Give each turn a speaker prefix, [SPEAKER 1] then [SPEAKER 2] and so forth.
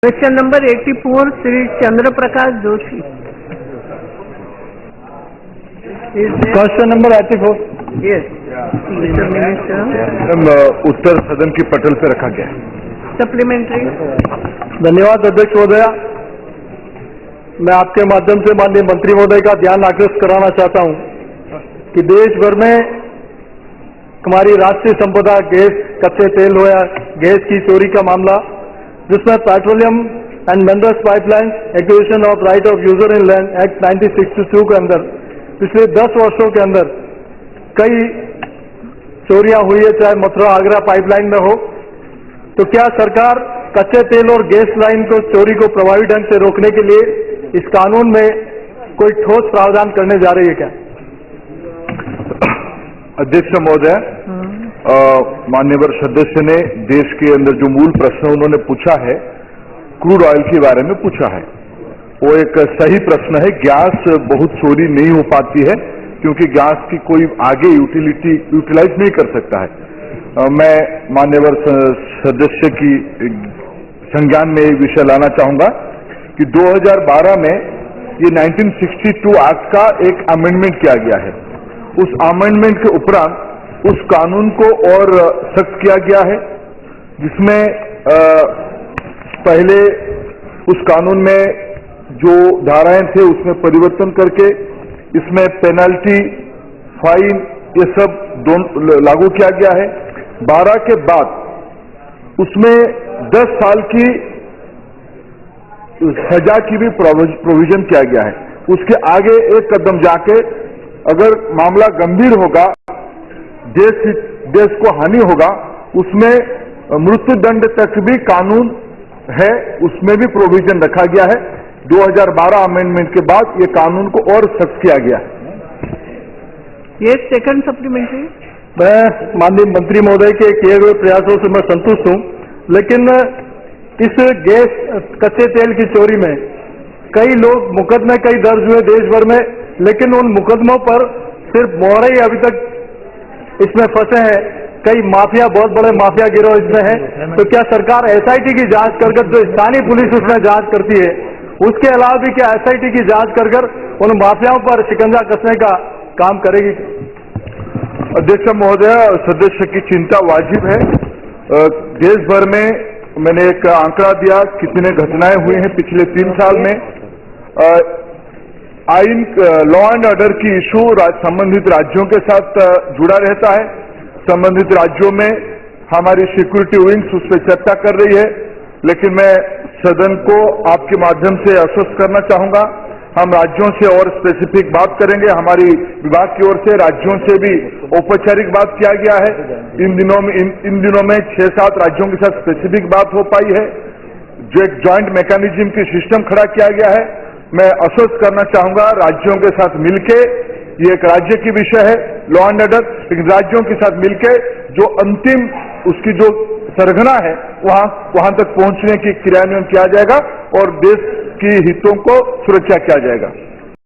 [SPEAKER 1] Question number 84, Shri Chandra Prakash Joshi.
[SPEAKER 2] Question number 84।
[SPEAKER 1] Yes mister minister.
[SPEAKER 3] उत्तर सदन की पटल पे रखा गया है।
[SPEAKER 1] सप्लीमेंट्री।
[SPEAKER 2] धन्यवाद अध्यक्ष महोदया। मैं आपके माध्यम से माननीय मंत्री महोदय का ध्यान आकृष्ट कराना चाहता हूं कि देश भर में हमारी राष्ट्रीय संपदा गैस, कच्चे तेल हो या गैस की चोरी का मामला, जिसमें petroleum and minerals pipeline acquisition of right of user in land act 1962 के अंदर पिछले 10 वर्षों के अंदर कई चोरियां हुई है, चाहे मथुरा आगरा पाइपलाइन में हो। तो क्या सरकार कच्चे तेल और गैस लाइन को चोरी को प्रभावी ढंग से रोकने के लिए इस कानून में कोई ठोस प्रावधान करने जा रही है क्या?
[SPEAKER 3] अध्यक्ष महोदय, मान्यवर सदस्य ने देश के अंदर जो मूल प्रश्न उन्होंने पूछा है, क्रूड ऑयल के बारे में पूछा है, वो एक सही प्रश्न है। गैस बहुत चोरी नहीं हो पाती है क्योंकि गैस की कोई आगे यूटिलाइज नहीं कर सकता है। मैं मान्यवर सदस्य की संज्ञान में एक विषय लाना चाहूंगा कि 2012 में ये 1962 एक्ट का एक अमेंडमेंट किया गया है। उस अमेंडमेंट के उपरांत उस कानून को और सख्त किया गया है, जिसमें पहले उस कानून में जो धाराएं थे उसमें परिवर्तन करके इसमें पेनल्टी, फाइन, ये सब दोनों लागू किया गया है। 12 के बाद उसमें 10 साल की सजा की भी प्रोविजन किया गया है। उसके आगे एक कदम जाके अगर मामला गंभीर होगा, देश को हानि होगा, उसमें मृत्यु दंड तक भी कानून है, उसमें भी प्रोविजन रखा गया है। 2012 अमेंडमेंट के बाद ये कानून को और सख्त किया गया है।
[SPEAKER 1] ये सेकंड सप्लीमेंट्री।
[SPEAKER 2] मैं माननीय मंत्री महोदय के किए गए प्रयासों से मैं संतुष्ट हूं, लेकिन इस गैस कच्चे तेल की चोरी में कई लोग मुकदमे कई दर्ज हुए देश भर में, लेकिन उन मुकदमों पर सिर्फ मोहरे ही अभी तक इसमें फंसे हैं। कई माफिया, बहुत बड़े माफिया गिरोह इसमें हैं। तो क्या सरकार एसआईटी की जांच कर जो स्थानीय पुलिस उसमें जांच करती है, उसके अलावा भी क्या एसआईटी की जांच कर उन माफियाओं पर शिकंजा कसने का काम करेगी?
[SPEAKER 3] अध्यक्ष महोदय, सदस्य की चिंता वाजिब है। देश भर में मैंने एक आंकड़ा दिया कितने घटनाएं हुई हैं पिछले 3 साल में। आइन, लॉ एंड ऑर्डर की इशू संबंधित राज्यों के साथ जुड़ा रहता है। संबंधित राज्यों में हमारी सिक्योरिटी विंग्स उस पर चर्चा कर रही है, लेकिन मैं सदन को आपके माध्यम से आश्वस्त करना चाहूंगा, हम राज्यों से और स्पेसिफिक बात करेंगे। हमारी विभाग की ओर से राज्यों से भी औपचारिक बात किया गया है। इन दिनों में 6-7 राज्यों के साथ स्पेसिफिक बात हो पाई है। जो एक ज्वाइंट मैकेनिज्म की सिस्टम खड़ा किया गया है, मैं आश्वस्त करना चाहूंगा राज्यों के साथ मिलके, ये एक राज्य की विषय है लॉ एंड ऑर्डर, लेकिन राज्यों के साथ मिलके जो अंतिम उसकी जो सरगना है वहां तक पहुंचने की क्रियान्वयन किया जाएगा और देश की हितों को सुरक्षा किया जाएगा।